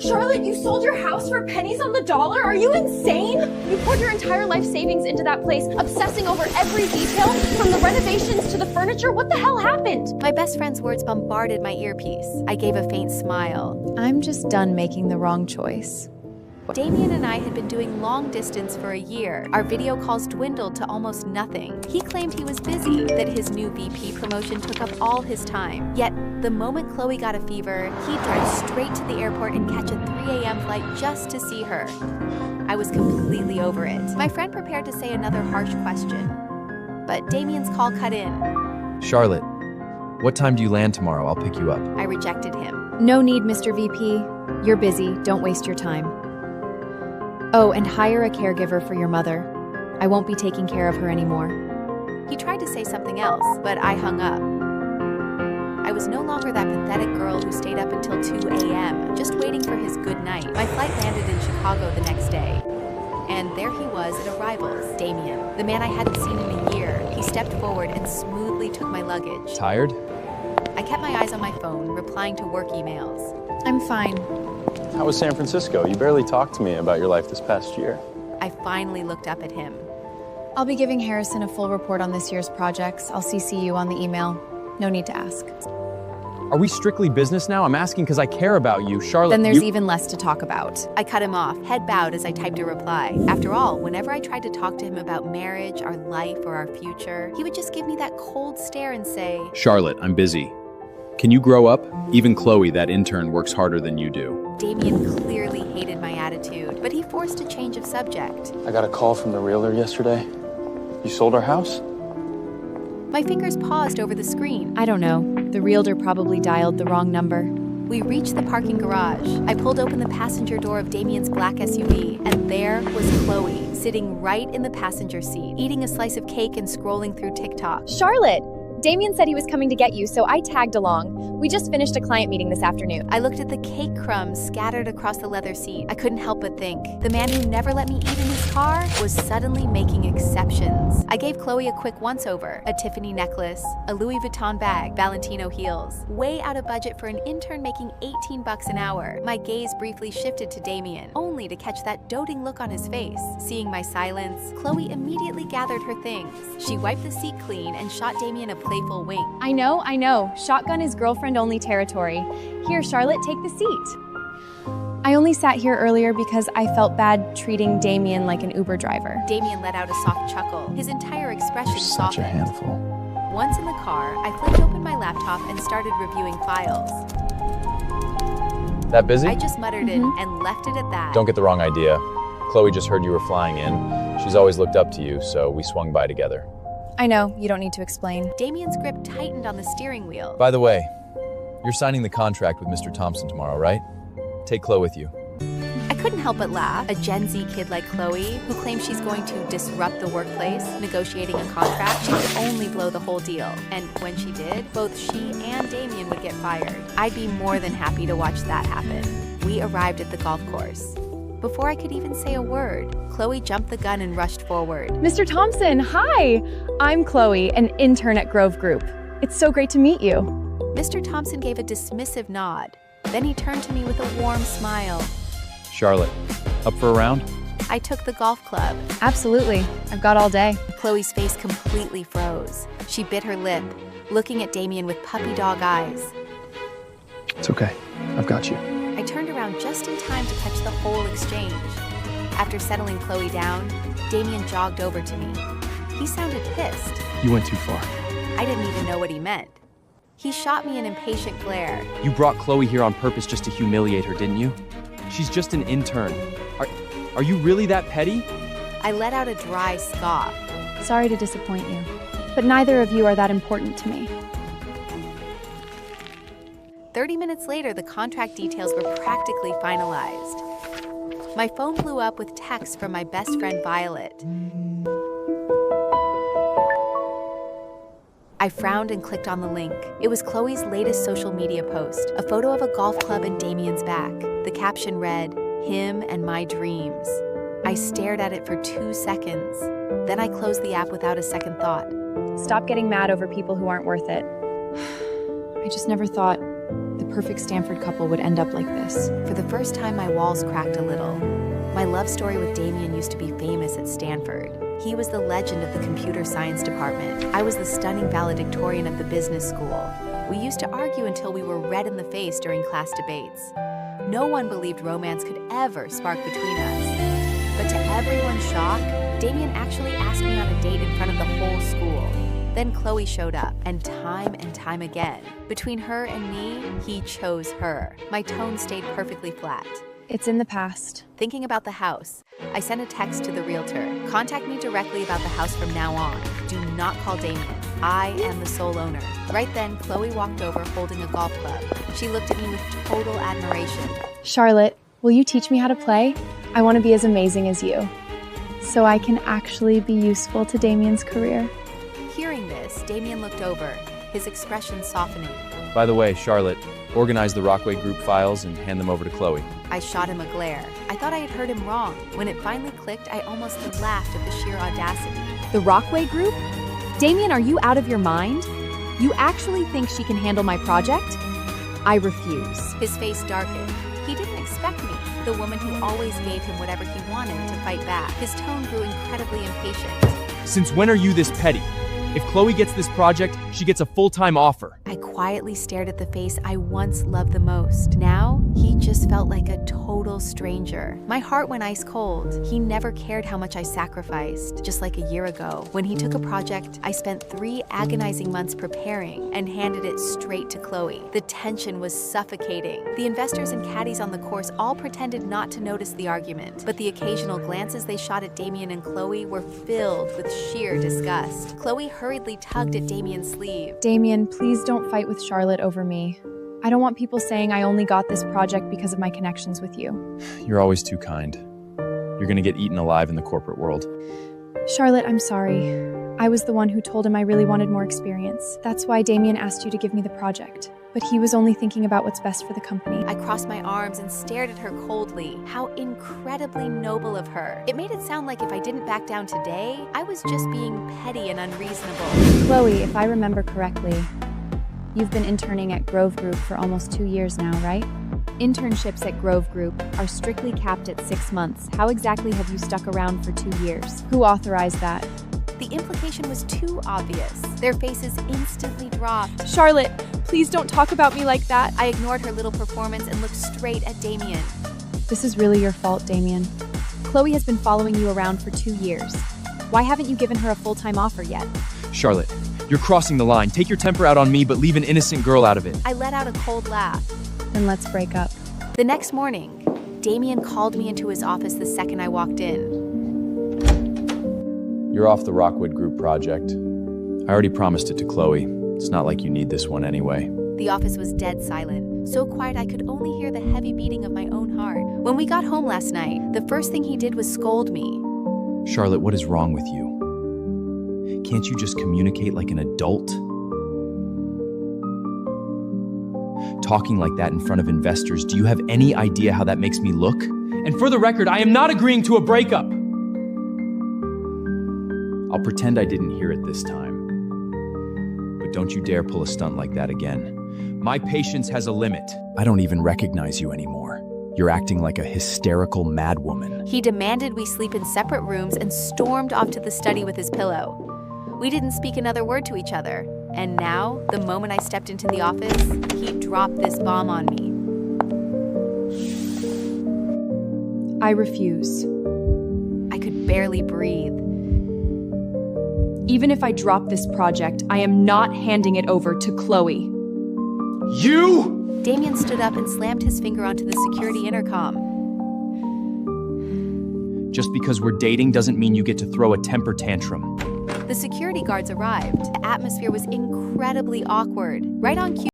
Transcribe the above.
Charlotte, you sold your house for pennies on the dollar? Are you insane? You poured your entire life savings into that place, obsessing over every detail, from the renovations to the furniture. What the hell happened? My best friend's words bombarded my earpiece. I gave a faint smile. I'm just done making the wrong choice. Damian and I had been doing long distance for a year. Our video calls dwindled to almost nothing. He claimed he was busy, that his new VP promotion took up all his time. Yet, the moment Chloe got a fever, he'd drive straight to the airport and catch a 3 a.m. flight just to see her. I was completely over it. My friend prepared to say another harsh question, but Damian's call cut in. Charlotte, what time do you land tomorrow? I'll pick you up. I rejected him. No need, Mr. VP. You're busy. Don't waste your time. Oh, and hire a caregiver for your mother. I won't be taking care of her anymore. He tried to say something else, but I hung up. I was no longer that pathetic girl who stayed up until 2 a.m., just waiting for his good night. My flight landed in Chicago the next day. And there he was at arrivals, Damian, the man I hadn't seen in a year. He stepped forward and smoothly took my luggage. Tired? I kept my eyes on my phone, replying to work emails. I'm fine. How was San Francisco? You barely talked to me about your life this past year. I finally looked up at him. I'll be giving Harrison a full report on this year's projects. I'll CC you on the email. No need to ask. Are we strictly business now? I'm asking because I care about you, Charlotte. Then there's even less to talk about. I cut him off, head bowed as I typed a reply. After all, whenever I tried to talk to him about marriage, our life, or our future, he would just give me that cold stare and say, Charlotte, I'm busy. Can you grow up? Even Chloe, that intern, works harder than you do. Damian clearly hated my attitude, but he forced a change of subject. I got a call from the realtor yesterday. You sold our house? My fingers paused over the screen. I don't know. The realtor probably dialed the wrong number. We reached the parking garage. I pulled open the passenger door of Damian's black SUV, and there was Chloe, sitting right in the passenger seat, eating a slice of cake and scrolling through TikTok. Charlotte, Damian said he was coming to get you, so I tagged along. We just finished a client meeting this afternoon. I looked at the cake crumbs scattered across the leather seat. I couldn't help but think, the man who never let me eat in his car was suddenly making exceptions. I gave Chloe a quick once-over, a Tiffany necklace, a Louis Vuitton bag, Valentino heels. Way out of budget for an intern making $18 an hour. My gaze briefly shifted to Damian, only to catch that doting look on his face. Seeing my silence, Chloe immediately gathered her things. She wiped the seat clean and shot Damian a playful wink. I know. Shotgun is girlfriend-only territory. Here, Charlotte, take the seat. I only sat here earlier because I felt bad treating Damian like an Uber driver. Damian let out a soft chuckle. His entire expression You're such a softened. handful. Once in the car, I flipped open my laptop and started reviewing files. That busy? I just muttered it and left it at that. Don't get the wrong idea. Chloe just heard you were flying in. She's always looked up to you, so we swung by together. I know, you don't need to explain. Damian's grip tightened on the steering wheel. By the way, you're signing the contract with Mr. Thompson tomorrow, right? Take Chloe with you. I couldn't help but laugh. A Gen Z kid like Chloe, who claims she's going to disrupt the workplace, negotiating a contract, she would only blow the whole deal. And when she did, both she and Damian would get fired. I'd be more than happy to watch that happen. We arrived at the golf course. Before I could even say a word, Chloe jumped the gun and rushed forward. Mr. Thompson, hi! I'm Chloe, an intern at Grove Group. It's so great to meet you. Mr. Thompson gave a dismissive nod. Then he turned to me with a warm smile. Charlotte, up for a round? I took the golf club. Absolutely. I've got all day. Chloe's face completely froze. She bit her lip, looking at Damian with puppy dog eyes. It's okay. I've got you. I turned around just in time to catch the whole exchange. After settling Chloe down, Damian jogged over to me. He sounded pissed. You went too far. I didn't even know what he meant. He shot me an impatient glare. You brought Chloe here on purpose just to humiliate her, didn't you? She's just an intern. Are you really that petty? I let out a dry scoff. Sorry to disappoint you, but neither of you are that important to me. 30 minutes later, the contract details were practically finalized. My phone blew up with texts from my best friend Violet. I frowned and clicked on the link. It was Chloe's latest social media post, a photo of a golf club in Damian's back. The caption read, "Him and my dreams." I stared at it for 2 seconds. Then I closed the app without a second thought. Stop getting mad over people who aren't worth it. I just never thought the perfect Stanford couple would end up like this. For the first time, my walls cracked a little. My love story with Damian used to be famous at Stanford. He was the legend of the computer science department. I was the stunning valedictorian of the business school. We used to argue until we were red in the face during class debates. No one believed romance could ever spark between us. But to everyone's shock, Damian actually asked me on a date in front of the whole school. Then Chloe showed up, and time again. Between her and me, he chose her. My tone stayed perfectly flat. It's in the past. Thinking about the house, I sent a text to the realtor. Contact me directly about the house from now on. Do not call Damian. I am the sole owner. Right then, Chloe walked over holding a golf club. She looked at me with total admiration. Charlotte, will you teach me how to play? I want to be as amazing as you, so I can actually be useful to Damian's career. Hearing this, Damian looked over, his expression softening. By the way, Charlotte, organize the Rockway group files and hand them over to Chloe. I shot him a glare. I thought I had heard him wrong. When it finally clicked, I almost laughed at the sheer audacity. The Rockway Group? Damian, are you out of your mind? You actually think she can handle my project? I refuse. His face darkened. He didn't expect me, the woman who always gave him whatever he wanted, to fight back. His tone grew incredibly impatient. Since when are you this petty? If Chloe gets this project, she gets a full-time offer. I quietly stared at the face I once loved the most. Now, he just felt like a total stranger. My heart went ice cold. He never cared how much I sacrificed. Just like a year ago, when he took a project I spent 3 agonizing months preparing and handed it straight to Chloe. The tension was suffocating. The investors and caddies on the course all pretended not to notice the argument, but the occasional glances they shot at Damian and Chloe were filled with sheer disgust. Chloe hurriedly tugged at Damian's sleeve. Damian, please don't fight with Charlotte over me. I don't want people saying I only got this project because of my connections with you. You're always too kind. You're gonna get eaten alive in the corporate world. Charlotte, I'm sorry. I was the one who told him I really wanted more experience. That's why Damian asked you to give me the project. But he was only thinking about what's best for the company. I crossed my arms and stared at her coldly. How incredibly noble of her. It made it sound like if I didn't back down today, I was just being petty and unreasonable. Chloe, if I remember correctly, you've been interning at Grove Group for almost 2 years now, right? Internships at Grove Group are strictly capped at 6 months. How exactly have you stuck around for 2 years? Who authorized that? The implication was too obvious. Their faces instantly dropped. Charlotte, please don't talk about me like that. I ignored her little performance and looked straight at Damian. This is really your fault, Damian. Chloe has been following you around for 2 years. Why haven't you given her a full-time offer yet? Charlotte, you're crossing the line. Take your temper out on me, but leave an innocent girl out of it. I let out a cold laugh. Then let's break up. The next morning, Damian called me into his office the second I walked in. You're off the Rockwood Group project. I already promised it to Chloe. It's not like you need this one anyway. The office was dead silent, so quiet I could only hear the heavy beating of my own heart. When we got home last night, the first thing he did was scold me. Charlotte, what is wrong with you? Can't you just communicate like an adult? Talking like that in front of investors, do you have any idea how that makes me look? And for the record, I am not agreeing to a breakup. I'll pretend I didn't hear it this time. But don't you dare pull a stunt like that again. My patience has a limit. I don't even recognize you anymore. You're acting like a hysterical madwoman. He demanded we sleep in separate rooms and stormed off to the study with his pillow. We didn't speak another word to each other. And now, the moment I stepped into the office, he dropped this bomb on me. I refuse. I could barely breathe. Even if I drop this project, I am not handing it over to Chloe. You? Damian stood up and slammed his finger onto the security intercom. Just because we're dating doesn't mean you get to throw a temper tantrum. The security guards arrived. The atmosphere was incredibly awkward. Right on cue.